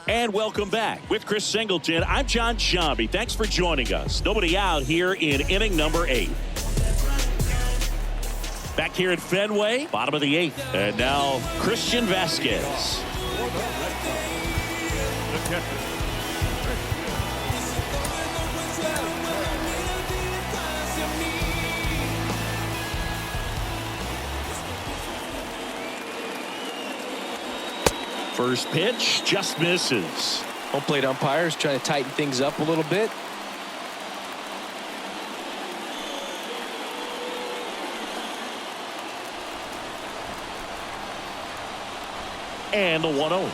And welcome back. With Chris Singleton, I'm John Shambi. Thanks for joining us. Nobody out here in inning number 8. Back here at Fenway, bottom of the 8th. And now Christian Vasquez. First pitch just misses. Home plate umpires trying to tighten things up a little bit. And the 1-0.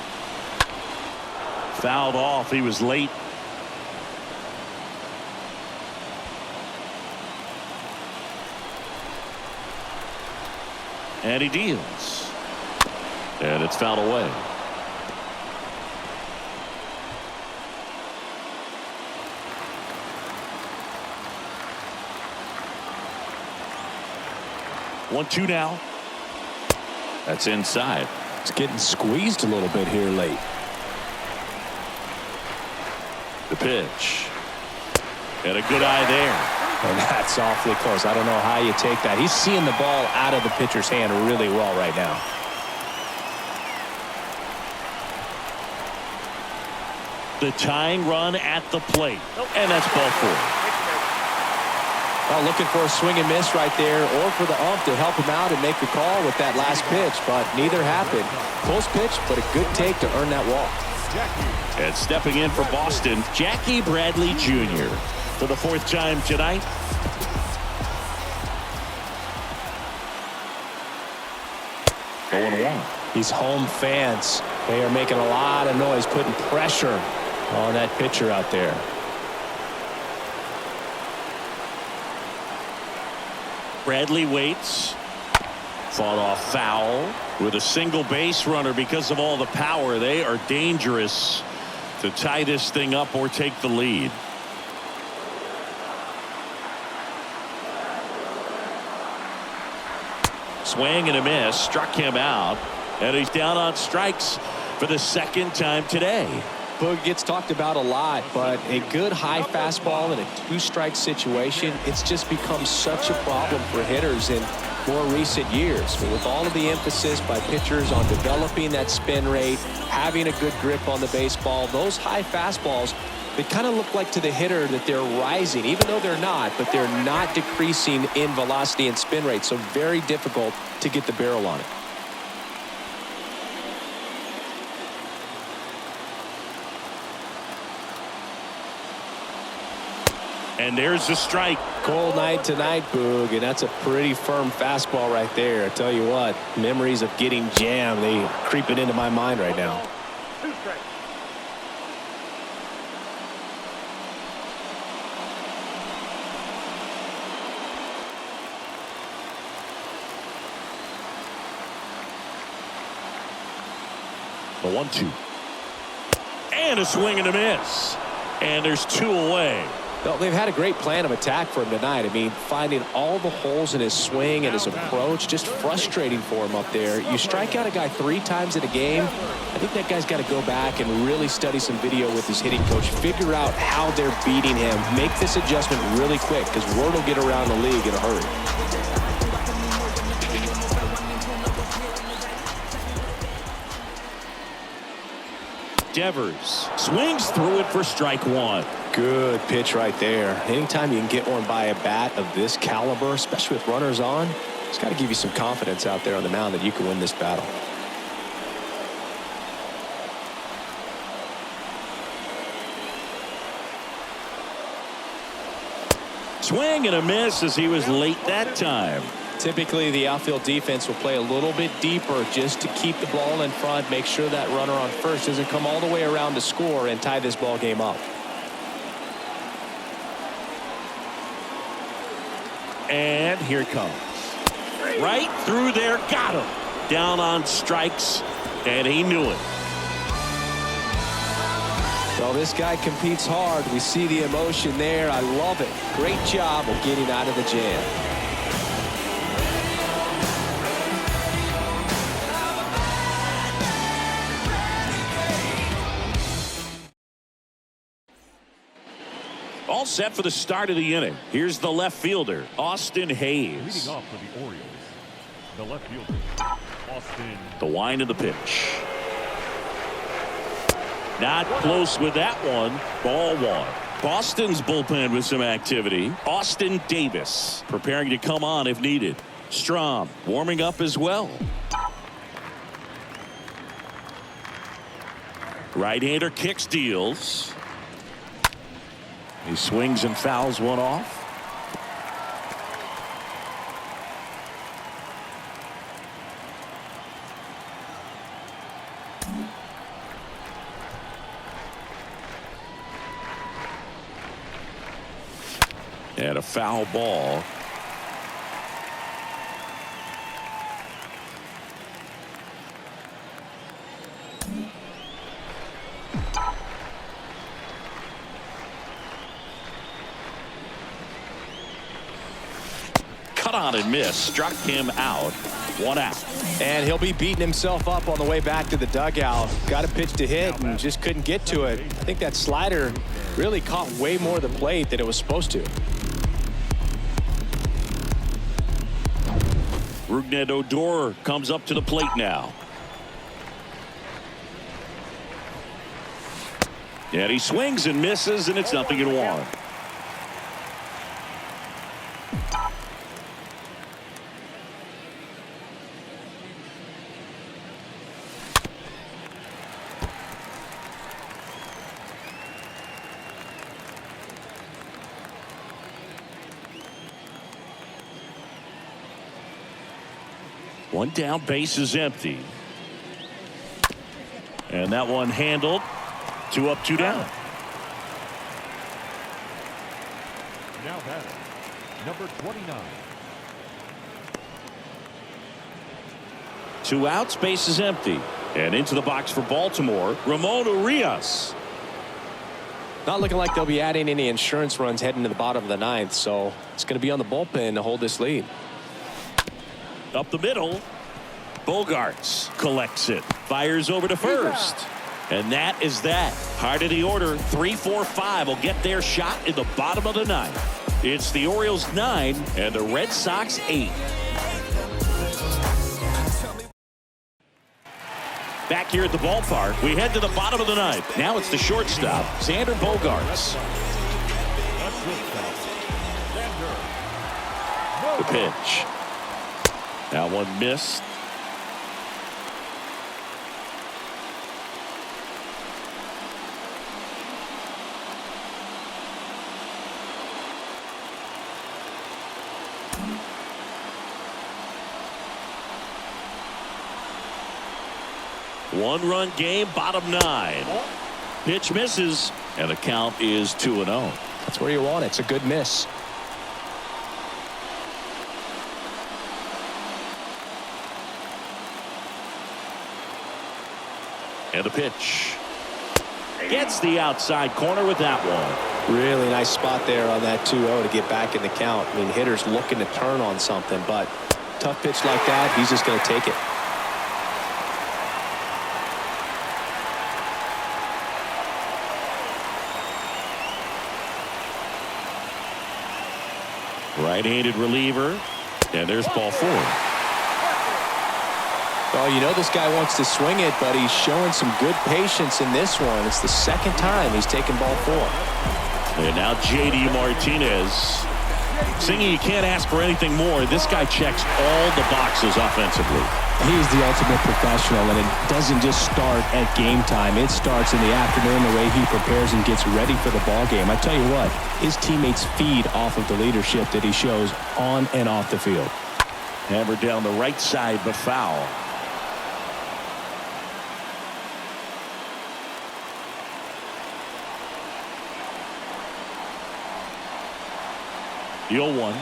Fouled off. He was late. And he deals. And it's fouled away. One, two now. That's inside. It's getting squeezed a little bit here late. The pitch. And a good eye there. And that's awfully close. I don't know how you take that. He's seeing the ball out of the pitcher's hand really well right now. The tying run at the plate. And that's ball 4. Well, looking for a swing and miss right there, or for the ump to help him out and make the call with that last pitch, but neither happened. Close pitch, but a good take to earn that walk. And stepping in for Boston, Jackie Bradley Jr. for the 4th time tonight. Going 1. These home fans, they are making a lot of noise, putting pressure on that pitcher out there. Bradley waits. Fought off foul with a single base runner. Because of all the power, they are dangerous to tie this thing up or take the lead. Swing and a miss, struck him out, and he's down on strikes for the 2nd time today. Boog gets talked about a lot, but a good high fastball in a 2-strike situation, it's just become such a problem for hitters in more recent years. But with all of the emphasis by pitchers on developing that spin rate, having a good grip on the baseball, those high fastballs, they kind of look like to the hitter that they're rising, even though they're not, but they're not decreasing in velocity and spin rate. So very difficult to get the barrel on it. And there's the strike. Cold night tonight, Boog, and that's a pretty firm fastball right there. I tell you what, memories of getting jammed, they creep it into my mind right now. 2 strikes. The 1-2. And a swing and a miss. And there's 2 away. Well, they've had a great plan of attack for him tonight. I mean, finding all the holes in his swing and his approach, just frustrating for him up there. You strike out a guy 3 times in a game, I think that guy's got to go back and really study some video with his hitting coach, figure out how they're beating him, make this adjustment really quick, because word will get around the league in a hurry. Devers swings through it for strike 1. Good pitch right there. Anytime you can get one by a bat of this caliber, especially with runners on, it's got to give you some confidence out there on the mound that you can win this battle. Swing and a miss as he was late that time. Typically, the outfield defense will play a little bit deeper just to keep the ball in front, make sure that runner on first doesn't come all the way around to score and tie this ball game up. And here it comes. Right through there, got him. Down on strikes, and he knew it. Well, this guy competes hard. We see the emotion there. I love it. Great job of getting out of the jam. All set for the start of the inning. Here's the left fielder, Austin Hayes. Leading off for the Orioles, the left fielder, Austin. The wind of the pitch. Not close with that one. Ball one. Boston's bullpen with some activity. Austin Davis preparing to come on if needed. Strom warming up as well. Right-hander kicks, deals. He swings and fouls one off. And a foul ball. Cut on and miss. Struck him out. 1 out. And he'll be beating himself up on the way back to the dugout. Got a pitch to hit and just couldn't get to it. I think that slider really caught way more of the plate than it was supposed to. Rougned Odor comes up to the plate now. And he swings and misses, and it's 0-1. One down, base is empty. And that one handled. 2 up, 2 down. Now batting, number 29. 2 outs, base is empty. And into the box for Baltimore, Ramon Urias. Not looking like they'll be adding any insurance runs heading to the bottom of the 9th, so it's going to be on the bullpen to hold this lead. Up the middle. Bogarts collects it. Fires over to first. And that is that. Heart of the order. 3, 4, 5 will get their shot in the bottom of the 9th. It's the Orioles 9 and the Red Sox 8. Back here at the ballpark, we head to the bottom of the 9th. Now it's the shortstop, Xander Bogaerts. The pitch. That one missed. One-run game, bottom 9. Pitch misses, and the count is 2-0. That's where you want it. It's a good miss. And the pitch. Gets the outside corner with that one. Really nice spot there on that 2-0 to get back in the count. I mean, hitter's looking to turn on something, but tough pitch like that, he's just going to take it. Right-handed reliever, and there's ball 4. Oh, you know this guy wants to swing it, but he's showing some good patience in this one. It's the second time he's taken ball 4. And now J.D. Martinez. Singy, you can't ask for anything more. This guy checks all the boxes offensively. He's the ultimate professional, and it doesn't just start at game time. It starts in the afternoon, the way he prepares and gets ready for the ball game. I tell you what, his teammates feed off of the leadership that he shows on and off the field. Hammered down the right side, but foul. The 0-1.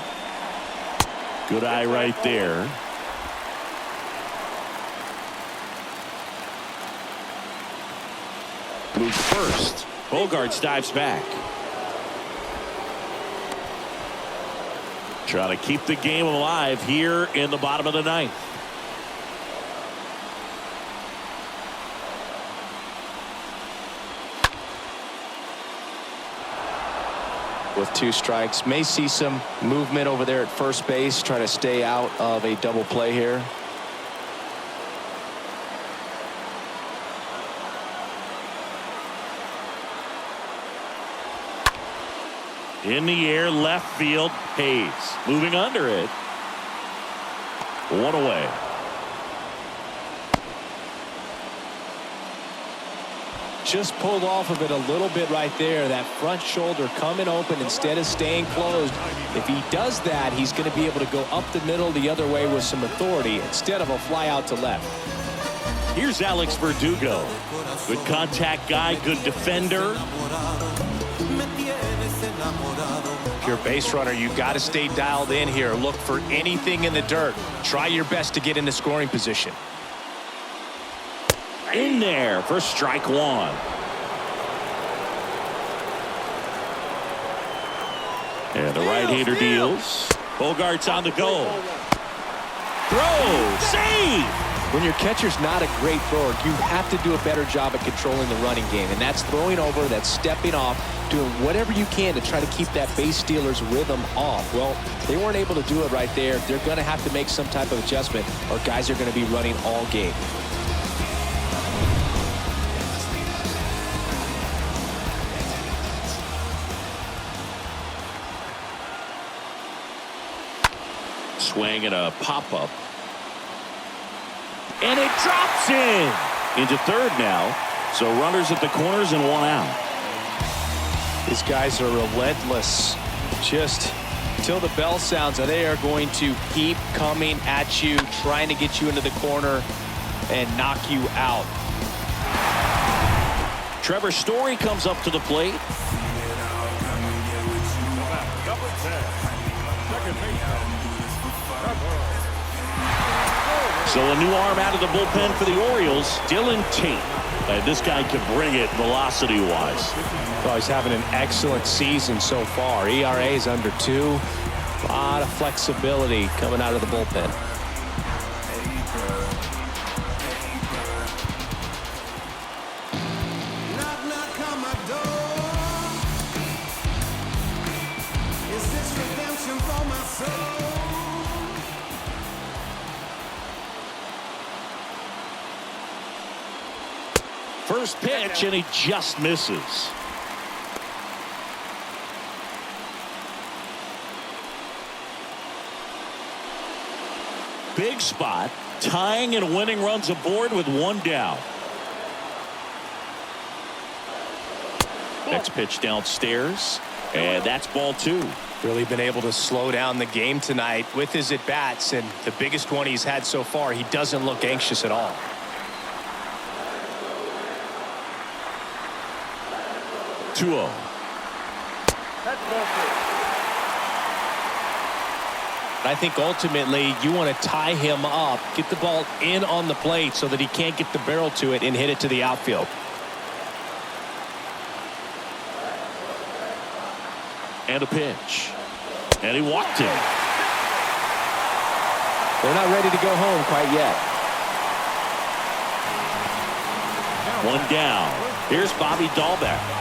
Good eye right there. Moves first. Bogaerts dives back. Trying to keep the game alive here in the bottom of the 9th. with 2 strikes. May see some movement over there at first base, try to stay out of a double play here. In the air, left field, Hayes moving under it. 1 away. Just pulled off of it a little bit right there. That front shoulder coming open instead of staying closed. If he does that, he's going to be able to go up the middle the other way with some authority instead of a fly out to left. Here's Alex Verdugo. Good contact guy, good defender. If you're a base runner, you got to stay dialed in here. Look for anything in the dirt. Try your best to get into scoring position. In there for strike 1. And the right-hander deals. Bogart's on the go. Throw, save. When your catcher's not a great thrower, you have to do a better job at controlling the running game. And that's throwing over, that's stepping off, doing whatever you can to try to keep that base stealer's rhythm off. Well, they weren't able to do it right there. They're going to have to make some type of adjustment or guys are going to be running all game. Swing and a pop-up. And it drops in. Into third now. So runners at the corners and 1 out. These guys are relentless. Just till the bell sounds, they are going to keep coming at you, trying to get you into the corner and knock you out. Trevor Story comes up to the plate. Number 10. Second baseman. So a new arm out of the bullpen for the Orioles, Dylan Tate. This guy can bring it velocity-wise. Well, he's having an excellent season so far. ERA is under 2. A lot of flexibility coming out of the bullpen. Knock, knock on my door. Is this redemption for my soul? First pitch, and he just misses. Big spot, tying and winning runs aboard with 1 down. Next pitch downstairs, and that's ball 2. Really been able to slow down the game tonight with his at-bats, and the biggest one he's had so far, he doesn't look anxious at all. I think ultimately you want to tie him up, get the ball in on the plate so that he can't get the barrel to it and hit it to the outfield. And a pitch. And he walked him. They're not ready to go home quite yet. 1 down. Here's Bobby Dahlbeck.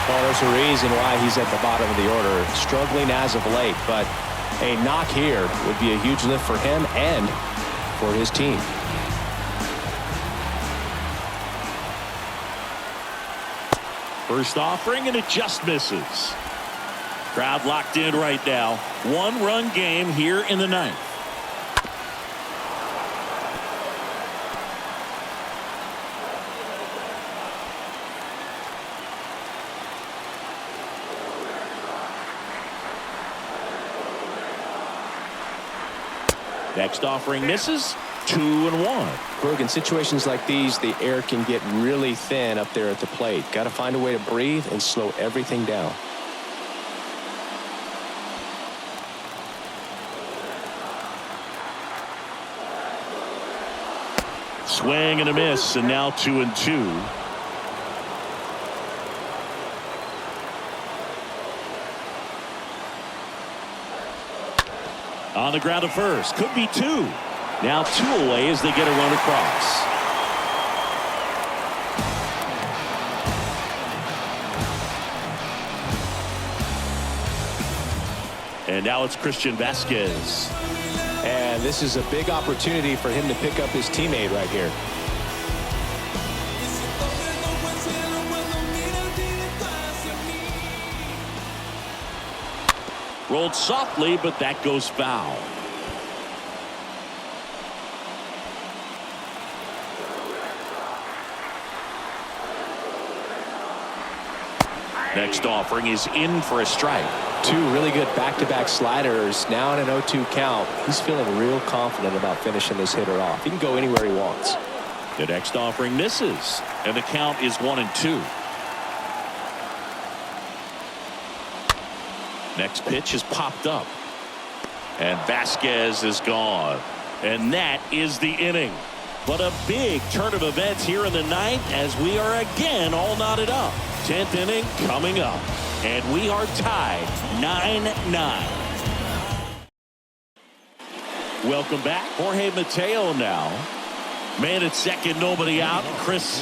Well, there's a reason why he's at the bottom of the order, struggling as of late, but a knock here would be a huge lift for him and for his team. First offering, and it just misses. Crowd locked in right now. 1-run game here in the 9th. Next offering misses. 2-1. Berg, in situations like these, the air can get really thin up there at the plate. Got to find a way to breathe and slow everything down. Swing and a miss, and now 2-2. On the ground to first. Could be 2. Now 2 away as they get a run across. And now it's Christian Vasquez. And this is a big opportunity for him to pick up his teammate right here. Rolled softly, but that goes foul. Next offering is in for a strike. Two really good back-to-back sliders. Now in an 0-2 count. He's feeling real confident about finishing this hitter off. He can go anywhere he wants. The next offering misses, and the count is 1-2. Next pitch is popped up, and Vasquez is gone, and that is the inning. But a big turn of events here in the ninth as we are again all knotted up. 10th inning coming up, and we are tied 9-9. Welcome back. Jorge Mateo now. Man at second, nobody out. Chris,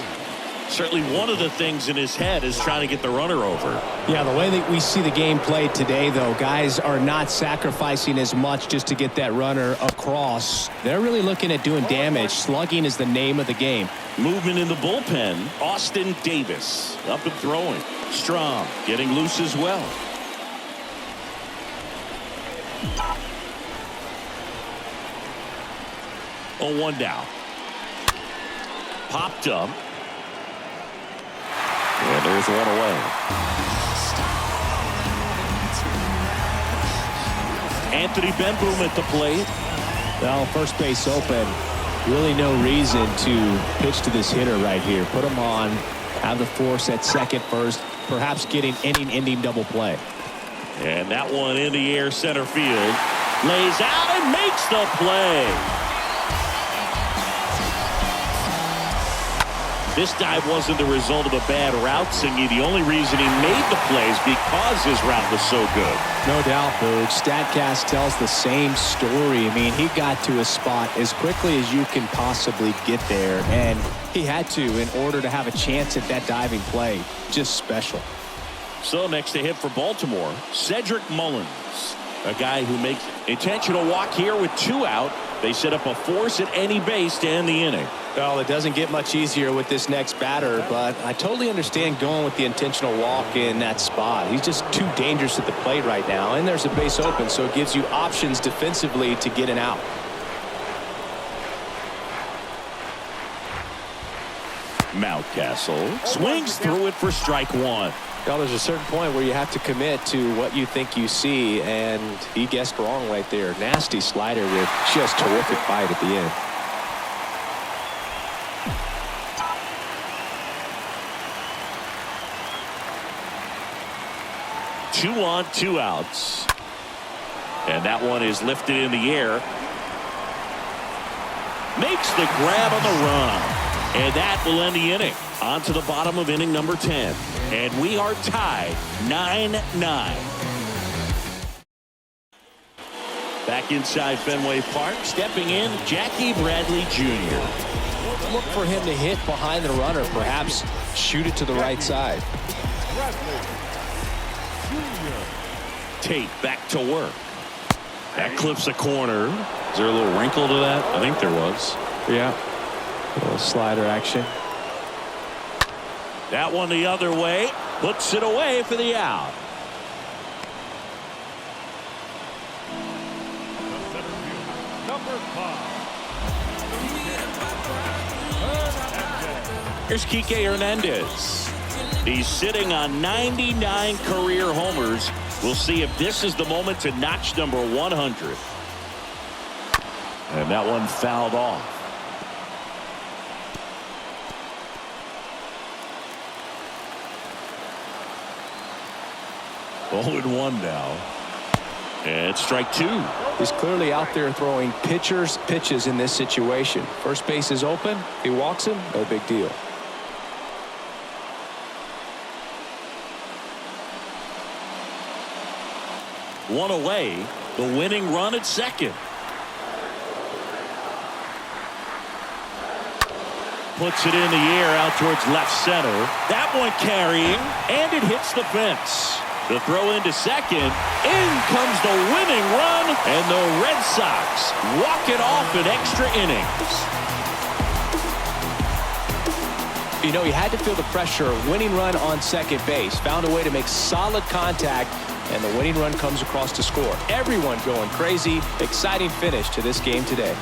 certainly one of the things in his head is trying to get the runner over. Yeah, the way that we see the game played today, though, guys are not sacrificing as much just to get that runner across. They're really looking at doing damage. Slugging is the name of the game. Movement in the bullpen. Austin Davis up and throwing. Strong getting loose as well. Oh, 1 down. Popped up. And there's one away. Anthony Benboom at the plate. Well, first base open. Really no reason to pitch to this hitter right here. Put him on. Have the force at second first. Perhaps getting inning-ending double play. And that one in the air center field. Lays out and makes the play. This dive wasn't the result of a bad route, Singy. The only reason he made the play is because his route was so good. No doubt, Boog. StatCast tells the same story. I mean, he got to his spot as quickly as you can possibly get there, and he had to in order to have a chance at that diving play. Just special. So next to hit for Baltimore, Cedric Mullins, a guy who makes intentional walk here with 2 out. They set up a force at any base to end the inning. Well, it doesn't get much easier with this next batter, but I totally understand going with the intentional walk in that spot. He's just too dangerous at the plate right now, and there's a base open, so it gives you options defensively to get an out. Mountcastle swings through it for strike 1. Well, there's a certain point where you have to commit to what you think you see, and he guessed wrong right there. Nasty slider with just terrific bite at the end. Two on, 2 outs. And that one is lifted in the air. Makes the grab on the run. And that will end the inning. On to the bottom of inning number 10. And we are tied 9-9. Back inside Fenway Park, stepping in, Jackie Bradley Jr. Look for him to hit behind the runner, perhaps shoot it to the right side. Tate back to work. That clips a corner. Is there a little wrinkle to that? I think there was. Yeah. A little slider action. That one the other way. Puts it away for the out. Number 5. Here's Kike Hernandez. He's sitting on 99 career homers. We'll see if this is the moment to notch number 100. And that one fouled off. 0-1 now. And it's strike 2. He's clearly out there throwing pitchers pitches in this situation. First base is open. He walks him. No big deal. One away. The winning run at second. Puts it in the air out towards left center. That one carrying, and it hits the fence. The throw into second. In comes the winning run, and the Red Sox walk it off in extra innings. You know, he had to feel the pressure. Winning run on second base. Found a way to make solid contact, and the winning run comes across to score. Everyone going crazy. Exciting finish to this game today.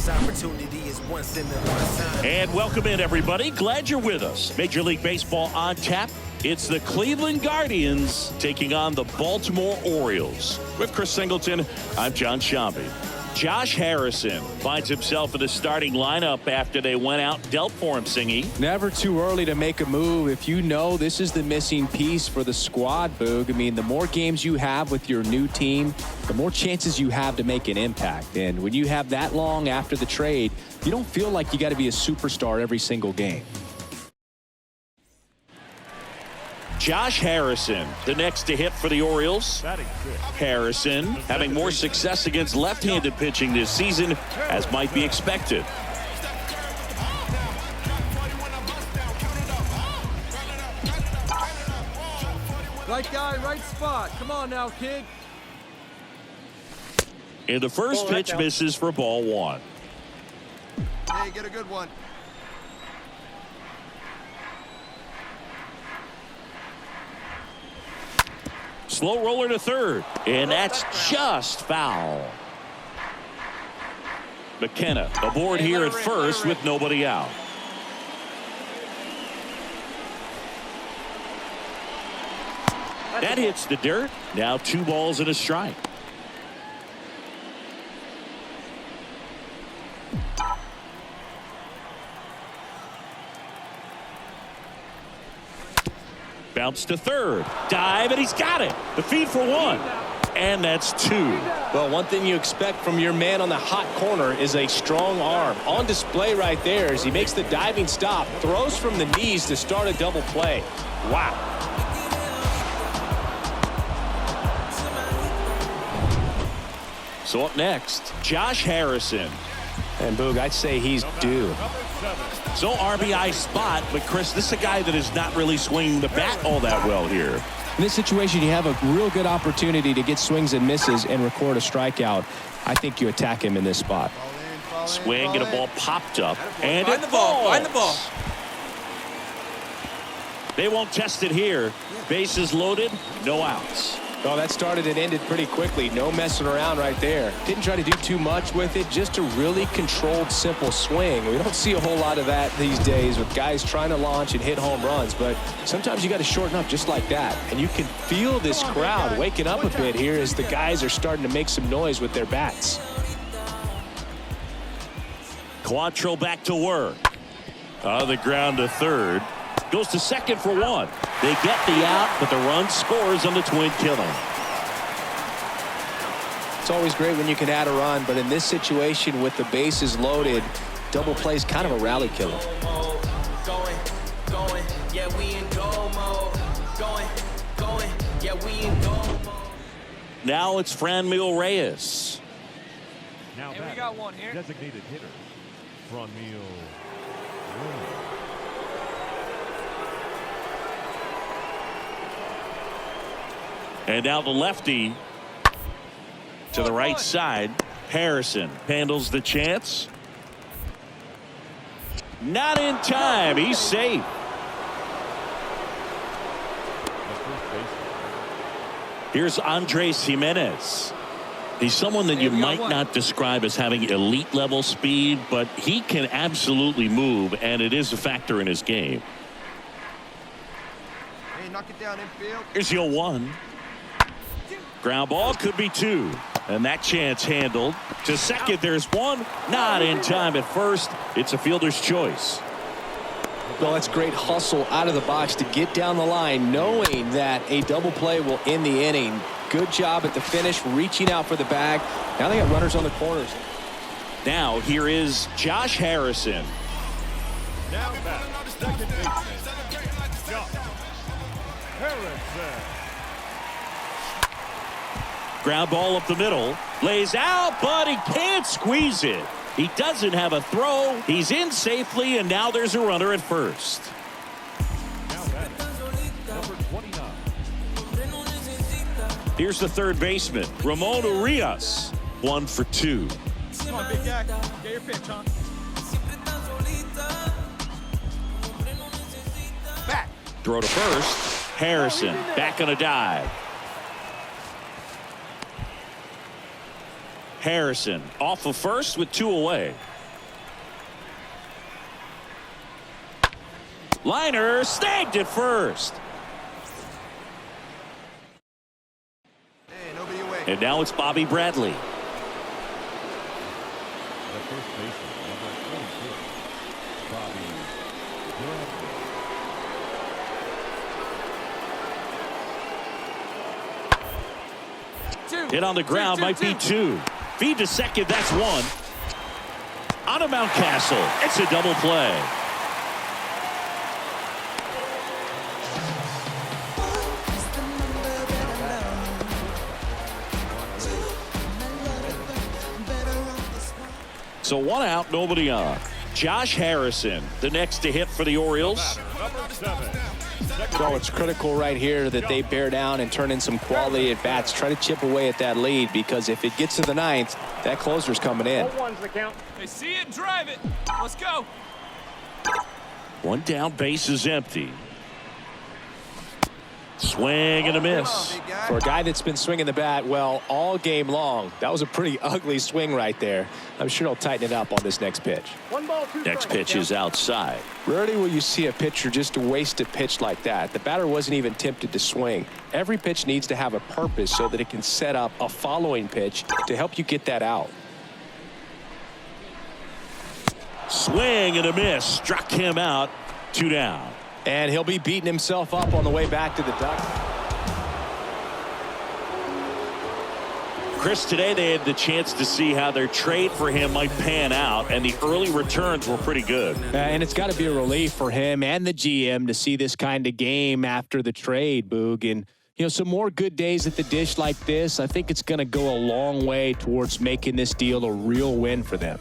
Opportunity is once in a lifetime. And welcome in, everybody. Glad you're with us. Major League Baseball on tap. It's the Cleveland Guardians taking on the Baltimore Orioles. With Chris Singleton, I'm John Shambi. Josh Harrison finds himself in the starting lineup after they went out and dealt for him, Singy. Never too early to make a move. If you know this is the missing piece for the squad, Boog. I mean, the more games you have with your new team, the more chances you have to make an impact. And when you have that long after the trade, you don't feel like you got to be a superstar every single game. Josh Harrison, the next to hit for the Orioles. Harrison having more success against left-handed pitching this season, as might be expected. Right guy, right spot. Come on now, kid. And the first pitch misses for ball one. Hey, get a good one. Slow roller to third, and that's just foul. McKenna aboard here at first with nobody out. That hits the dirt. Now 2 balls and a strike. Bounce to third. Dive, and he's got it. The feed for 1. And that's 2. Well, one thing you expect from your man on the hot corner is a strong arm. On display right there as he makes the diving stop. Throws from the knees to start a double play. Wow. So up next, Josh Harrison. And Boog, I'd say he's due. So RBI spot, but Chris, this is a guy that is not really swinging the bat all that well here. In this situation, you have a real good opportunity to get swings and misses and record a strikeout. I think you attack him in this spot. Swing and a ball popped up. And Find it the ball. falls. Find the ball. They won't test it here. Bases loaded, no outs. Oh, that started and ended pretty quickly. No messing around right there. Didn't try to do too much with it. Just a really controlled, simple swing. We don't see a whole lot of that these days with guys trying to launch and hit home runs. But sometimes you got to shorten up just like that. And you can feel this crowd waking up a bit here as the guys are starting to make some noise with their bats. Quantrill back to work. On the ground to third. Goes to second for one. They get the out, but the run scores on the twin killer. It's always great when you can add a run, but in this situation with the bases loaded, double play is kind of a rally killer. Now it's Franmil Reyes. Now And we got one here. designated hitter, Franmil Reyes. And now the lefty to the right side. Harrison handles the chance. Not in time. He's safe. Here's Andres Jimenez. He's someone that you might not describe as having elite level speed, but he can absolutely move, and it is a factor in his game. Hey, knock it down infield. Here's your 1. Ground ball could be 2. And that chance handled. To second, there's 1. Not in time at first. It's a fielder's choice. Well, that's great hustle out of the box to get down the line, knowing that a double play will end the inning. Good job at the finish, reaching out for the bag. Now they got runners on the corners. Now here is Josh Harrison. Now back, second baseman, Josh Harrison. Ground ball up the middle. Lays out, but he can't squeeze it. He doesn't have a throw. He's in safely, and now there's a runner at first. Now batting, number 29. Here's the third baseman, Ramon Urias. 1 for 2. Come on, big guy. Get your pitch, huh? Back. Throw to first. Harrison back on a dive. Harrison off of first with 2 away. Liner snagged at first. Hey, nobody away. And now it's Bobby Bradley. The first baseman, number 22, Bobby Bradley. Hit on the ground, might be 2. Feed to second, that's 1. On to Mountcastle, it's a double play. So 1 out, nobody on. Josh Harrison, the next to hit for the Orioles. Number 7. So it's critical right here that they bear down and turn in some quality at bats. Try to chip away at that lead, because if it gets to the 9th, that closer's coming in. They see it and drive it. Let's go. 1 down, base is empty. Swing and a miss. Big guy. For a guy that's been swinging the bat, well, all game long, that was a pretty ugly swing right there. I'm sure he'll tighten it up on this next pitch. Next pitch is outside. Rarely will you see a pitcher just waste a pitch like that. The batter wasn't even tempted to swing. Every pitch needs to have a purpose so that it can set up a following pitch to help you get that out. Swing and a miss. Struck him out. 2 down. And he'll be beating himself up on the way back to the duck. Chris, today they had the chance to see how their trade for him might pan out, and the early returns were pretty good. And it's got to be a relief for him and the GM to see this kind of game after the trade, Boog. And, you know, some more good days at the dish like this, I think it's going to go a long way towards making this deal a real win for them.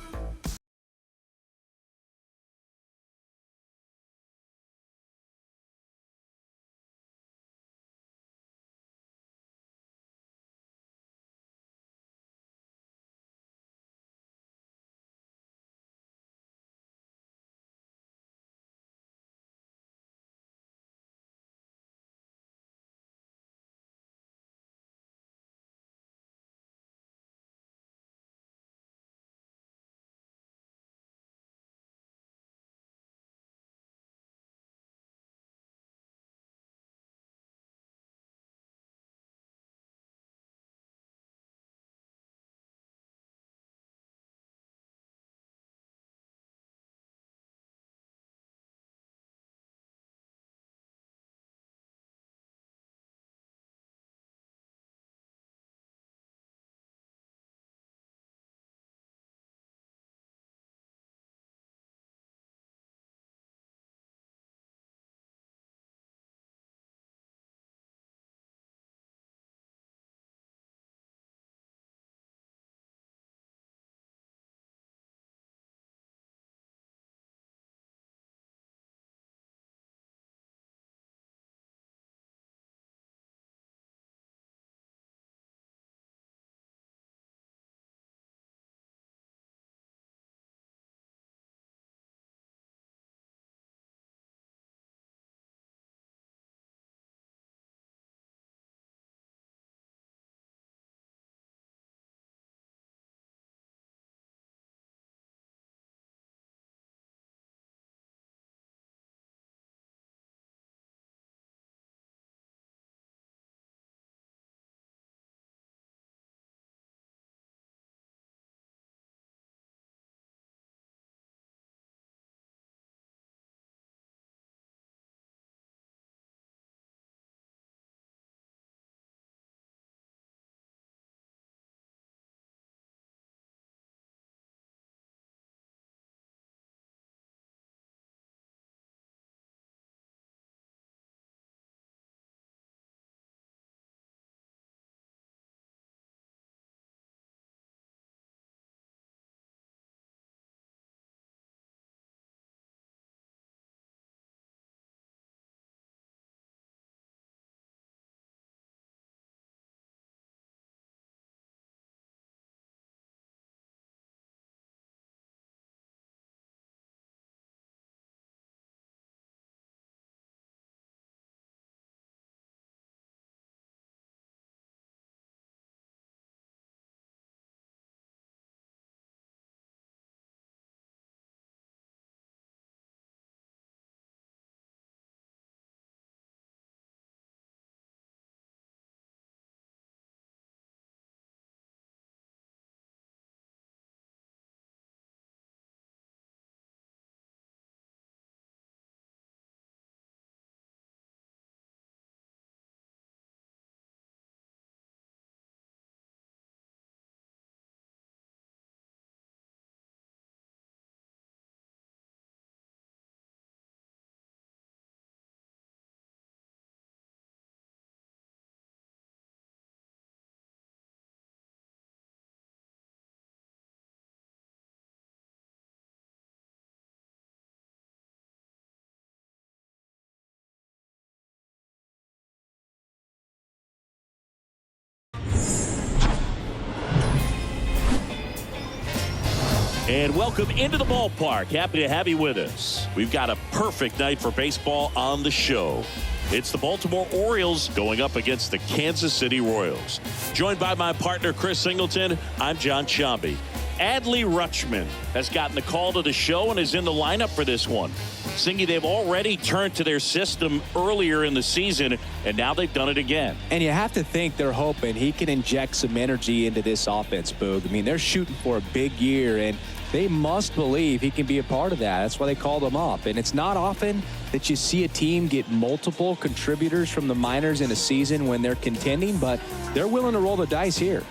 And welcome into the ballpark. Happy to have you with us. We've got a perfect night for baseball on the show. It's the Baltimore Orioles going up against the Kansas City Royals. Joined by my partner, Chris Singleton, I'm John Sciambi. Adley Rutschman has gotten the call to the show and is in the lineup for this one. Singy, they've already turned to their system earlier in the season, and now they've done it again. And you have to think they're hoping he can inject some energy into this offense, Boog. I mean, they're shooting for a big year, and they must believe he can be a part of that. That's why they called him up. And it's not often that you see a team get multiple contributors from the minors in a season when they're contending, but they're willing to roll the dice here.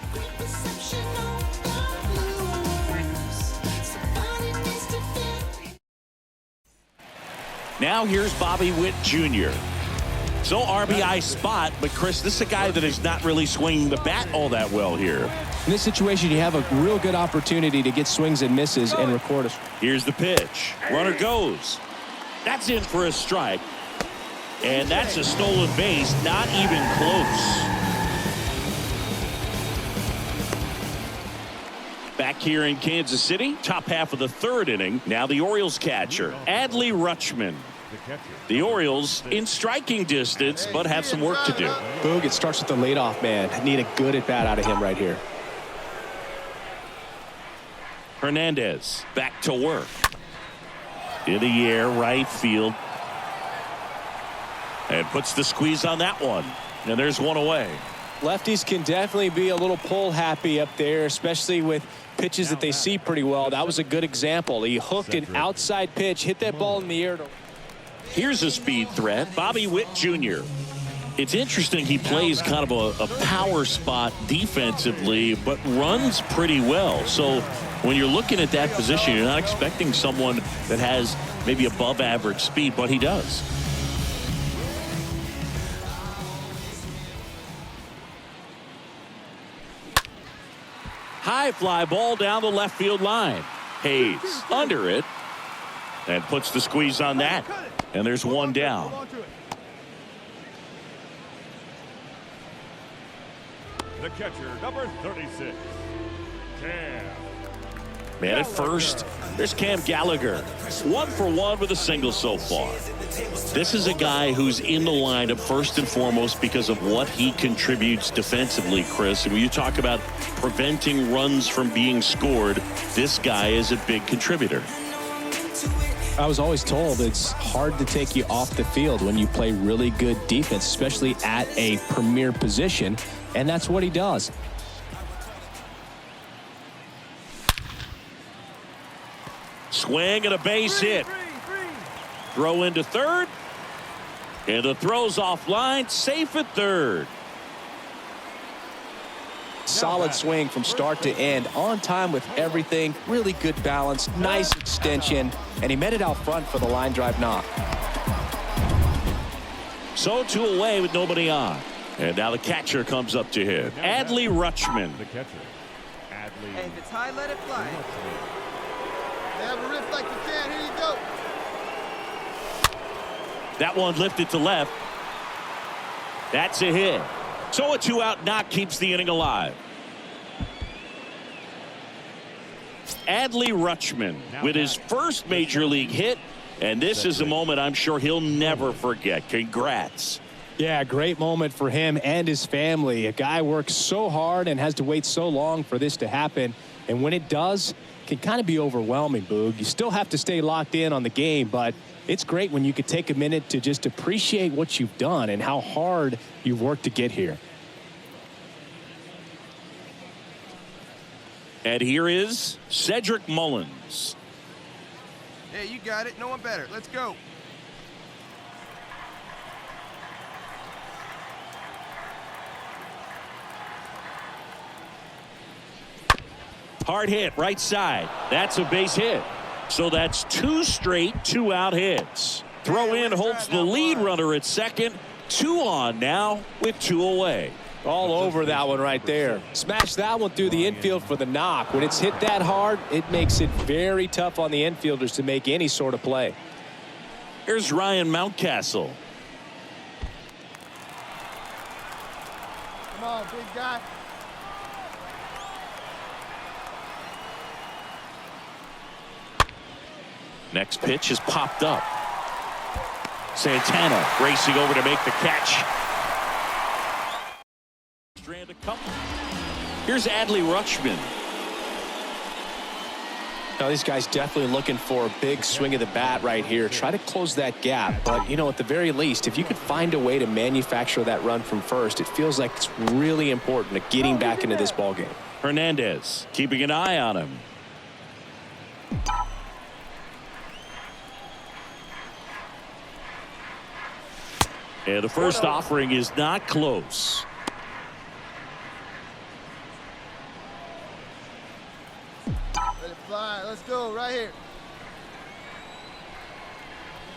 Now here's Bobby Witt Jr. So RBI spot, but Chris, this is a guy that is not really swinging the bat all that well here. In this situation, you have a real good opportunity to get swings and misses and record a. Here's the pitch. Runner goes. That's in for a strike. And that's a stolen base, not even close. Back here in Kansas City, top half of the third inning. Now the Orioles catcher, Adley Rutschman. The Orioles in striking distance, but have some work to do. Boog, it starts with the leadoff man. Need a good at-bat out of him right here. Hernandez back to work. In the air, right field. And puts the squeeze on that one. And there's one away. Lefties can definitely be a little pull happy up there, especially with pitches that they see pretty well. That was a good example. He hooked an outside pitch, hit that ball in the air. Here's a speed threat, Bobby Witt Jr. It's interesting he plays kind of a power spot defensively, but runs pretty well. So when you're looking at that position, you're not expecting someone that has maybe above average speed, but he does. High fly ball down the left field line. Hayes under it and puts the squeeze on that. And there's one down. The catcher, number 36, Cam. Man at first, there's Cam Gallagher. 1 for 1 with a single so far. This is a guy who's in the lineup first and foremost because of what he contributes defensively, Chris. And when you talk about preventing runs from being scored, this guy is a big contributor. I was always told it's hard to take you off the field when you play really good defense, especially at a premier position, and that's what he does. Swing and a base hit. Throw into third. And the throw's offline. Safe at third. Solid swing from start to end. On time with everything. Really good balance. Nice extension. And he met it out front for the line drive knock. So 2 away with nobody on. And now the catcher comes up to hit. Adley Rutschman. The catcher, Adley. Hey, if it's high, let it fly. They have a riff like you can. Here you go. That one lifted to left. That's a hit. So a 2-out knock keeps the inning alive. Adley Rutschman with his first major league hit. And this is a moment I'm sure he'll never forget. Congrats. Yeah, great moment for him and his family. A guy works so hard and has to wait so long for this to happen. And when it does, it can kind of be overwhelming, Boog. You still have to stay locked in on the game, but it's great when you could take a minute to just appreciate what you've done and how hard you've worked to get here. And here is Cedric Mullins. Hey, you got it. No one better. Let's go. Hard hit, right side. That's a base hit. So that's 2 straight 2-out hits. Throw in holds the lead runner at second. 2 on now with 2 away. All over that one right there. Smash that one through the infield for the knock. When it's hit that hard, it makes it very tough on the infielders to make any sort of play. Here's Ryan Mountcastle. Come on, big guy. Next pitch is popped up. Santana racing over to make the catch. Strand a couple. Here's Adley Rutschman. Now, these guys definitely looking for a big swing of the bat right here. Try to close that gap. But, you know, at the very least, if you could find a way to manufacture that run from first, it feels like it's really important to getting back into this ballgame. Hernandez keeping an eye on him. And the first offering is not close. Let it fly. Let's go right here.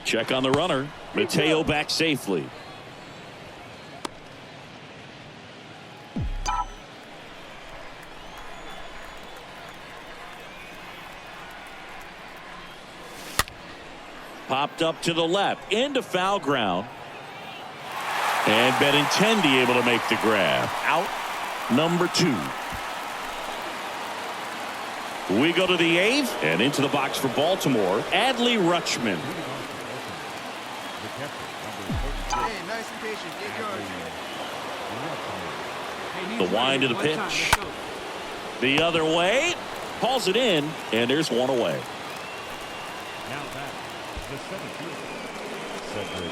Check on the runner. Mateo back safely. Popped up to the left into foul ground. And Benintendi able to make the grab. Out number 2. We go to the 8th and into the box for Baltimore. Adley Rutschman. Hey, nice and patient. Get yours. The wind of the pitch. The other way. Calls it in, and there's one away. Now back, the 7th. Cedric.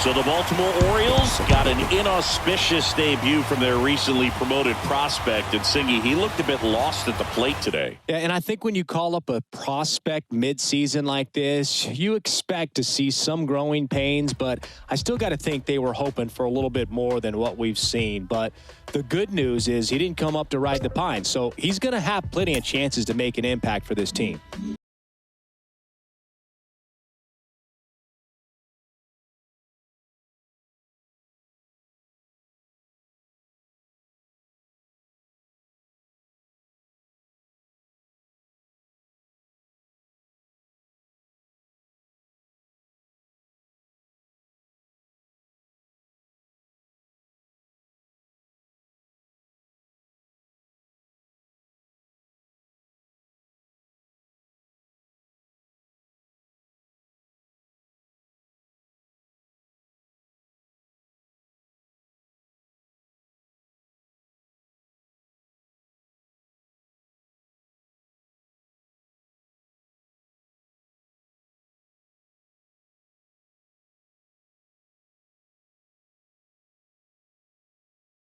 So the Baltimore Orioles got an inauspicious debut from their recently promoted prospect. And Singy, he looked a bit lost at the plate today. Yeah, and I think when you call up a prospect midseason like this, you expect to see some growing pains, but I still got to think they were hoping for a little bit more than what we've seen. But the good news is he didn't come up to ride the pine, so he's going to have plenty of chances to make an impact for this team.